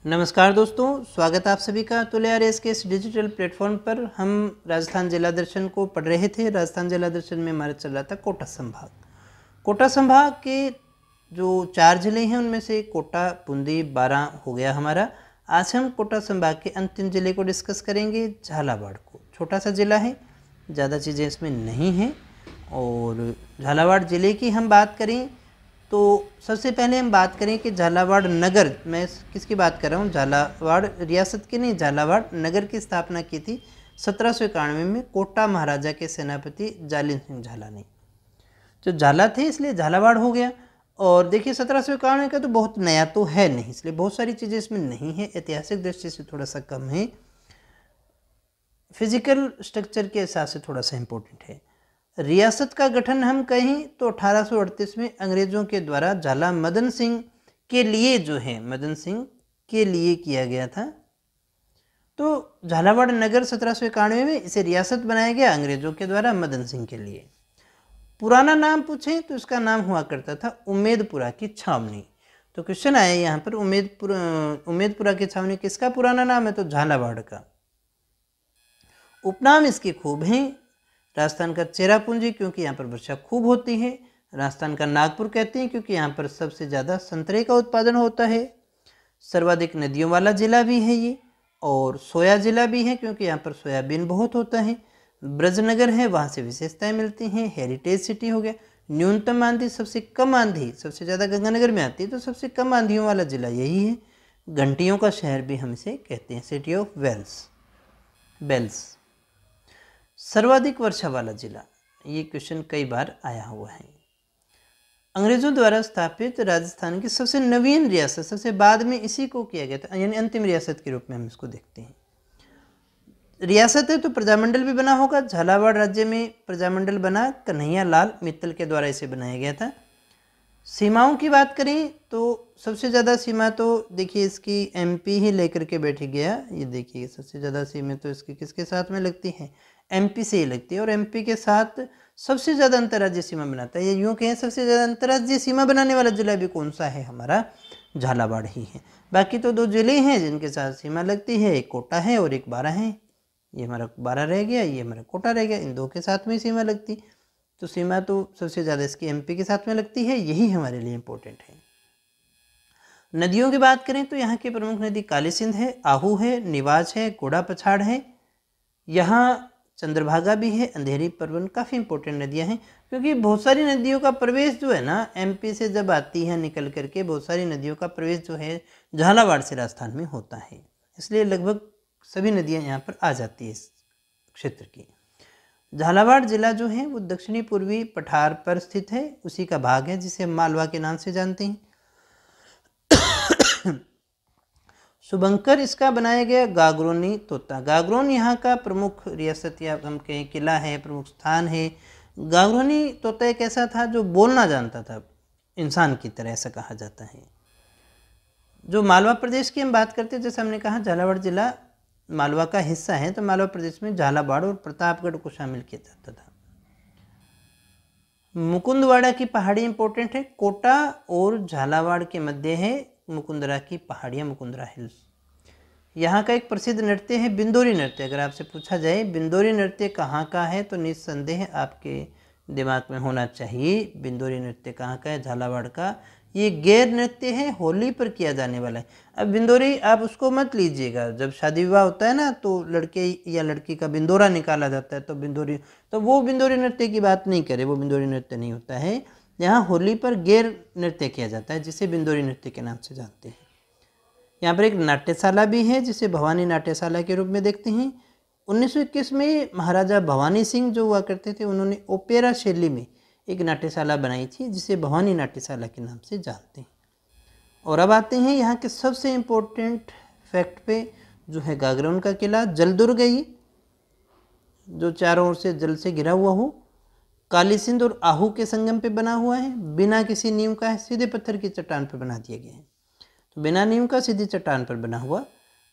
नमस्कार दोस्तों, स्वागत आप सभी का तुल्यारेस के इस डिजिटल प्लेटफॉर्म पर। हम राजस्थान जिला दर्शन को पढ़ रहे थे। राजस्थान जिला दर्शन में हमारा चल रहा था कोटा संभाग। कोटा संभाग के जो 4 जिले हैं उनमें से कोटा, बूंदी, बारां हो गया हमारा। आज हम कोटा संभाग के अंतिम जिले को डिस्कस करेंगे, झालावाड़ को। छोटा सा जिला है, ज़्यादा चीज़ें इसमें नहीं हैं। और झालावाड़ जिले की हम बात करें तो सबसे पहले हम बात करें कि झालावाड़ नगर, मैं किसकी बात कर रहा हूँ, झालावाड़ रियासत की नहीं, झालावाड़ नगर की स्थापना की थी 1791 में कोटा महाराजा के सेनापति जालिम सिंह झाला ने। जो झाला थे इसलिए झालावाड़ हो गया। और देखिए 1791 का तो बहुत नया तो है नहीं, इसलिए बहुत सारी चीज़ें इसमें नहीं है, ऐतिहासिक दृष्टि से थोड़ा सा कम है, फिजिकल स्ट्रक्चर के हिसाब से थोड़ा सा इम्पोर्टेंट है। रियासत का गठन हम कहें तो 1838 में अंग्रेजों के द्वारा झाला मदन सिंह के लिए जो है, मदन सिंह के लिए किया गया था। तो झालावाड़ नगर 1791 में इसे रियासत बनाया गया अंग्रेजों के द्वारा मदन सिंह के लिए। पुराना नाम पूछें तो इसका नाम हुआ करता था उम्मेदपुरा की छावनी। तो क्वेश्चन आया यहाँ पर, उम्मेदपुरा की छावनी किसका पुराना नाम है, तो झालावाड़ का। उपनाम इसके खूब हैं। राजस्थान का चेरापूंजी क्योंकि यहाँ पर वर्षा खूब होती है। राजस्थान का नागपुर कहते हैं क्योंकि यहाँ पर सबसे ज़्यादा संतरे का उत्पादन होता है। सर्वाधिक नदियों वाला जिला भी है ये, और सोया जिला भी है क्योंकि यहाँ पर सोयाबीन बहुत होता है। ब्रजनगर है, वहाँ से विशेषताएं मिलती हैं। हेरिटेज सिटी हो गया। न्यूनतम आंधी, सबसे कम आंधी सबसे ज़्यादा गंगानगर में आती है, तो सबसे कम आंधियों वाला जिला यही है। घंटियों का शहर भी हम इसे कहते हैं, सिटी ऑफ बेल्स। सर्वाधिक वर्षा वाला जिला, ये क्वेश्चन कई बार आया हुआ है। अंग्रेजों द्वारा स्थापित राजस्थान की सबसे नवीन रियासत, सबसे बाद में इसी को किया गया था, यानी अंतिम रियासत के रूप में हम इसको देखते हैं। रियासत है तो प्रजामंडल भी बना होगा। झालावाड़ राज्य में प्रजामंडल बना, कन्हैया लाल मित्तल के द्वारा इसे बनाया गया था। सीमाओं की बात करें तो सबसे ज़्यादा सीमा तो देखिए इसकी एमपी ही लेकर के बैठ गया। ये देखिए सबसे ज़्यादा सीमा तो इसकी किसके साथ में लगती है, एमपी से ही लगती है। और एमपी के साथ सबसे ज़्यादा अंतर्राज्यीय सीमा बनाता है, या यूँ कहें सबसे ज़्यादा अंतर्राज्यीय सीमा बनाने वाला जिला भी कौन सा है, हमारा झालावाड़ ही है। बाकी तो 2 जिले हैं जिनके साथ सीमा लगती है, एक कोटा है और एक बारां है। ये हमारा बारां रह गया, ये हमारा कोटा रह गया, इन 2 के साथ में सीमा लगती। तो सीमा तो सबसे ज़्यादा इसकी एमपी के साथ में लगती है, यही हमारे लिए इम्पोर्टेंट है। नदियों की बात करें तो यहाँ की प्रमुख नदी काली सिंध है, आहू है, निवाज है, घोड़ा पछाड़ है। यहाँ चंद्रभागा भी है, अंधेरी परवन, काफ़ी इंपॉर्टेंट नदियाँ हैं क्योंकि बहुत सारी नदियों का प्रवेश जो है ना, एमपी से जब आती है निकल करके, बहुत सारी नदियों का प्रवेश जो है झालावाड़ से राजस्थान में होता है। इसलिए लगभग सभी नदियाँ यहाँ पर आ जाती है इस क्षेत्र की। झालावाड़ जिला जो है वो दक्षिणी पूर्वी पठार पर स्थित है, उसी का भाग है जिसे हम मालवा के नाम से जानते हैं। शुभंकर इसका बनाया गया गागरोनी तोता। गागरोन यहाँ का प्रमुख रियासत या हम कहें किला है, प्रमुख स्थान है। गागरोनी तोता एक ऐसा था जो बोलना जानता था इंसान की तरह, ऐसा कहा जाता है। जो मालवा प्रदेश की हम बात करते हैं, जैसे हमने कहा झालावाड़ जिला मालवा का हिस्सा है, तो मालवा प्रदेश में झालावाड़ और प्रतापगढ़ को शामिल किया जाता था। मुकुंदवाड़ा की पहाड़ी इंपॉर्टेंट है, कोटा और झालावाड़ के मध्य है मुकुंदरा की पहाड़ियाँ, मुकुंदरा हिल्स। यहाँ का एक प्रसिद्ध नृत्य है बिंदोरी नृत्य। अगर आपसे पूछा जाए बिंदोरी नृत्य कहाँ का है, तो निस्संदेह आपके दिमाग में होना चाहिए बिंदोरी नृत्य कहाँ का है, झालावाड़ का। ये गैर नृत्य है, होली पर किया जाने वाला है। अब बिंदोरी आप उसको मत लीजिएगा, जब शादी विवाह होता है ना तो लड़के या लड़की का बिंदोरा निकाला जाता है, तो बिंदोरी, तो वो बिंदोरी नृत्य की बात नहीं करे, वो बिंदोरी नृत्य नहीं होता है। यहाँ होली पर गैर नृत्य किया जाता है जिसे बिंदोरी नृत्य के नाम से जानते हैं। यहाँ पर एक नाट्यशाला भी है जिसे भवानी नाट्यशाला के रूप में देखते हैं। 1921 में महाराजा भवानी सिंह जो हुआ करते थे, उन्होंने ओपेरा शैली में एक नाट्यशाला बनाई थी जिसे भवानी नाट्यशाला के नाम से जानते हैं। और अब आते हैं यहाँ के सबसे इम्पोर्टेंट फैक्ट पे, जो है गागरोन का किला। जलदुर्ग है ये, जो चारों ओर से जल से घिरा हुआ हो, काली सिंध और आहू के संगम पे बना हुआ है, बिना किसी नींव का है, सीधे पत्थर की चट्टान पर बना दिया गया है। तो बिना नींव का सीधी चट्टान पर बना हुआ।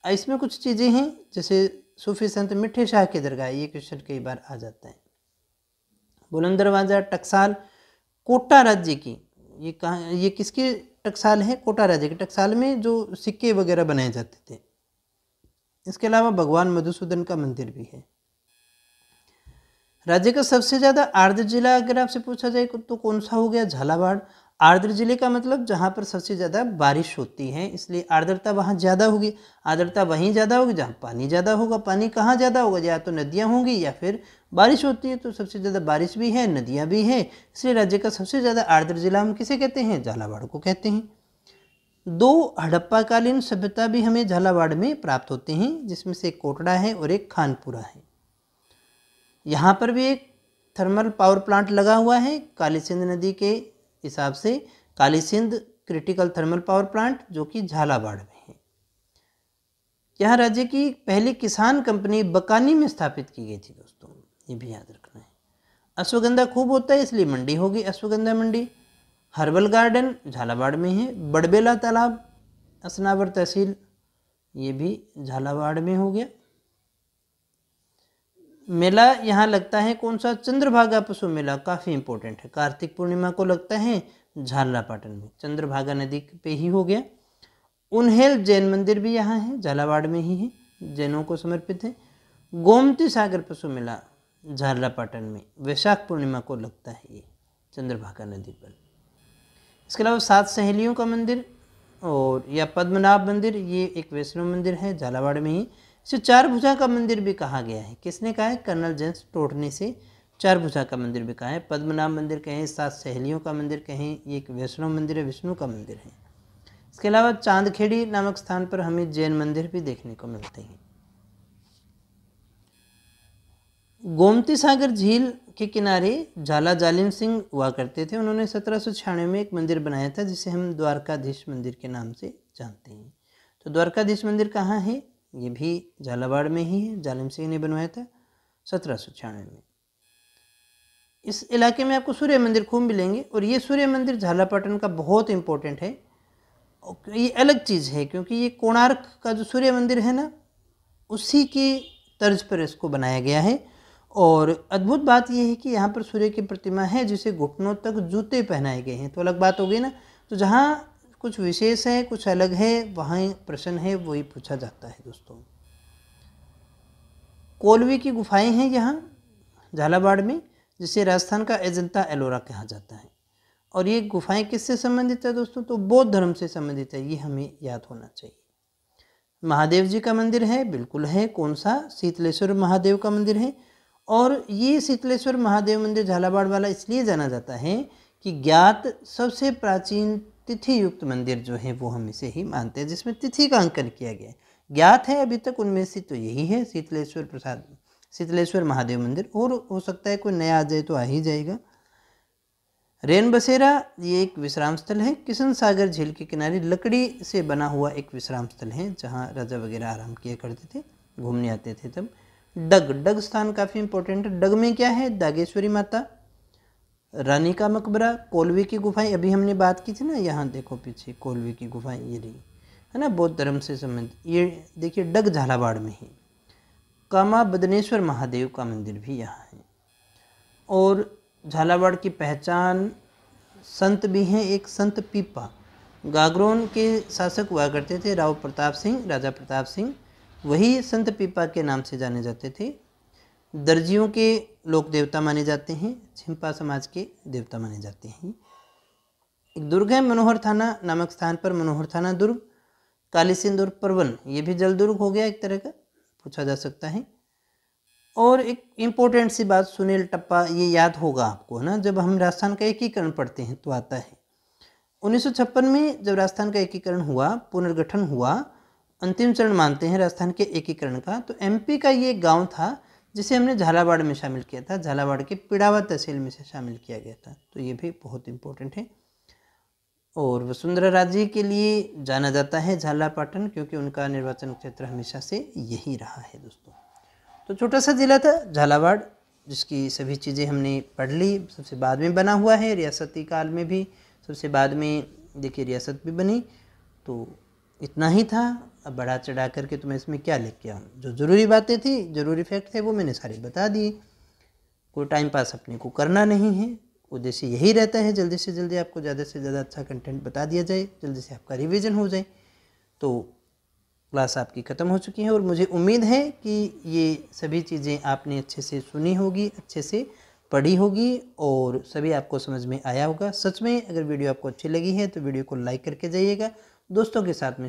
इसमें कुछ चीज़ें हैं जैसे सूफी संत मिठे शाह की दरगाह, ये क्वेश्चन कई बार आ जाता है। बुलंद दरवाज़ा, टकसाल, कोटा राज्य की, ये कहाँ, ये किसकी टकसाल है, कोटा राज्य के टकसाल में जो सिक्के वगैरह बनाए जाते थे। इसके अलावा भगवान मधुसूदन का मंदिर भी है। राज्य का सबसे ज़्यादा आर्द्र जिला अगर आपसे पूछा जाए तो कौन सा हो गया? झालावाड़। आर्द्र जिले का मतलब जहाँ पर सबसे ज़्यादा बारिश होती है, इसलिए आर्द्रता वहाँ ज़्यादा होगी। आर्द्रता वहीं ज़्यादा होगी जहाँ पानी ज़्यादा होगा। पानी कहाँ ज़्यादा होगा? या तो नदियाँ होंगी या फिर बारिश होती है, तो सबसे ज़्यादा बारिश भी है, नदियाँ भी हैं, इसलिए राज्य का सबसे ज़्यादा आर्द्र जिला हम किसे कहते हैं? झालावाड़ को कहते हैं। 2 हड़प्पाकालीन सभ्यता भी हमें झालावाड़ में प्राप्त होते हैं, जिसमें से एक कोटड़ा है और एक खानपुरा है। यहाँ पर भी एक थर्मल पावर प्लांट लगा हुआ है काली सिंध नदी के हिसाब से, Kali Sindh critical thermal power plant, जो कि झालावाड़ में है। यहाँ राज्य की पहली किसान कंपनी बकानी में स्थापित की गई थी दोस्तों, ये भी याद रखना है। अश्वगंधा खूब होता है, इसलिए मंडी होगी अश्वगंधा मंडी। हर्बल गार्डन झालावाड़ में है। बड़बेला तालाब असनावर तहसील, ये भी झालावाड़ में हो गया। मेला यहाँ लगता है कौन सा? चंद्रभागा पशु मेला, काफ़ी इंपॉर्टेंट है। कार्तिक पूर्णिमा को लगता है झालरापाटन में, चंद्रभागा नदी पे ही हो गया। उन्हेल जैन मंदिर भी यहाँ है, झालावाड़ में ही है, जैनों को समर्पित है। गोमती सागर पशु मेला झालरापाटन में वैशाख पूर्णिमा को लगता है, ये चंद्रभागा नदी पर। इसके अलावा 7 सहेलियों का मंदिर और या पद्मनाभ मंदिर, ये एक वैष्णव मंदिर है, झालावाड़ में ही। इसे 4 भुजा का मंदिर भी कहा गया है। किसने कहा है? कर्नल जेम्स टोटने से 4 भुजा का मंदिर भी कहा है। पद्मनाभ मंदिर कहें, 7 सहेलियों का मंदिर कहें, ये एक वैष्णव मंदिर है, विष्णु का मंदिर है। इसके अलावा चांदखेड़ी नामक स्थान पर हमें जैन मंदिर भी देखने को मिलते हैं। गोमती सागर झील के किनारे झाला जालिम सिंह हुआ करते थे। उन्होंने 1796 में एक मंदिर बनाया था, जिसे हम द्वारकाधीश मंदिर के नाम से जानते हैं। तो द्वारकाधीश मंदिर कहाँ है? ये भी झालावाड़ में ही है, जालिम सिंह ने बनवाया था 1796 में। इस इलाके में आपको सूर्य मंदिर खूब मिलेंगे, और ये सूर्य मंदिर झालापाटन का बहुत इंपॉर्टेंट है। ये अलग चीज़ है, क्योंकि ये कोणार्क का जो सूर्य मंदिर है ना, उसी की तर्ज पर इसको बनाया गया है। और अद्भुत बात यह है कि यहाँ पर सूर्य की प्रतिमा है, जिसे घुटनों तक जूते पहनाए गए हैं। तो अलग बात हो गई ना। तो जहाँ कुछ विशेष है, कुछ अलग है, वहाँ प्रश्न है, वही पूछा जाता है दोस्तों। कोलवी की गुफाएं हैं यहाँ झालावाड़ में, जिसे राजस्थान का अजंता एलोरा कहा जाता है। और ये गुफाएं किससे संबंधित है दोस्तों? तो बौद्ध धर्म से संबंधित है, ये हमें याद होना चाहिए। महादेव जी का मंदिर है, बिल्कुल है। कौन सा? शीतलेश्वर महादेव का मंदिर है। और ये शीतलेश्वर महादेव मंदिर झालावाड़ वाला इसलिए जाना जाता है कि ज्ञात सबसे प्राचीन तिथि युक्त मंदिर जो है वो हम इसे ही मानते हैं, जिसमें तिथि का अंकन किया गया है। ज्ञात है अभी तक उनमें से तो यही है, शीतलेश्वर महादेव मंदिर। और हो सकता है कोई नया आ जाए तो आ ही जाएगा। रेन बसेरा, ये एक विश्राम स्थल है। किशन सागर झील के किनारे लकड़ी से बना हुआ एक विश्राम स्थल है, जहाँ राजा वगैरह आराम किया करते थे, घूमने आते थे तब। डग स्थान काफ़ी इंपॉर्टेंट है। डग में क्या है? दागेश्वरी माता, रानी का मकबरा, कोलवी की गुफाएं, अभी हमने बात की थी ना, यहाँ देखो पीछे कोलवी की गुफाएं ये रही है ना, बौद्ध धर्म से संबंधित। ये देखिए डग झालावाड़ में ही। कामा बदनेश्वर महादेव का मंदिर भी यहाँ है। और झालावाड़ की पहचान संत भी हैं, एक संत पीपा। गागरोन के शासक हुआ करते थे राव प्रताप सिंह, राजा प्रताप सिंह, वही संत पीपा के नाम से जाने जाते थे। दर्जियों के लोक देवता माने जाते हैं, छिंपा समाज के देवता माने जाते हैं। एक दुर्ग है मनोहर थाना नामक स्थान पर, मनोहर थाना दुर्ग। काली सिंध और परवन, ये भी जल दुर्ग हो गया एक तरह का, पूछा जा सकता है। और एक इम्पोर्टेंट सी बात, सुनील टप्पा, ये याद होगा आपको ना, जब हम राजस्थान का एकीकरण पढ़ते हैं तो आता है। 1956 में जब राजस्थान का एकीकरण हुआ, पुनर्गठन हुआ, अंतिम चरण मानते हैं राजस्थान के एकीकरण का, तो एमपी का ये गांव था जिसे हमने झालावाड़ में शामिल किया था। झालावाड़ के पिड़ावा तहसील में से शामिल किया गया था। तो ये भी बहुत इंपॉर्टेंट है। और वसुंधरा राजे के लिए जाना जाता है झालापाटन, क्योंकि उनका निर्वाचन क्षेत्र हमेशा से यही रहा है दोस्तों। तो छोटा सा जिला था झालावाड़, जिसकी सभी चीज़ें हमने पढ़ ली। सबसे बाद में बना हुआ है, रियासती काल में भी सबसे बाद में देखिए रियासत भी बनी। तो इतना ही था। अब बढ़ा चढ़ा करके तो मैं इसमें क्या लिख के आऊँ, जो ज़रूरी बातें थी, ज़रूरी फैक्ट थे, वो मैंने सारे बता दिए। कोई टाइम पास अपने को करना नहीं है, उद्देश्य यही रहता है जल्दी से जल्दी आपको ज़्यादा से ज़्यादा अच्छा कंटेंट बता दिया जाए, जल्दी से आपका रिवीजन हो जाए। तो क्लास आपकी ख़त्म हो चुकी है और मुझे उम्मीद है कि ये सभी चीज़ें आपने अच्छे से सुनी होगी, अच्छे से पढ़ी होगी और सभी आपको समझ में आया होगा। सच में अगर वीडियो आपको अच्छी लगी है तो वीडियो को लाइक करके जाइएगा, दोस्तों के साथ में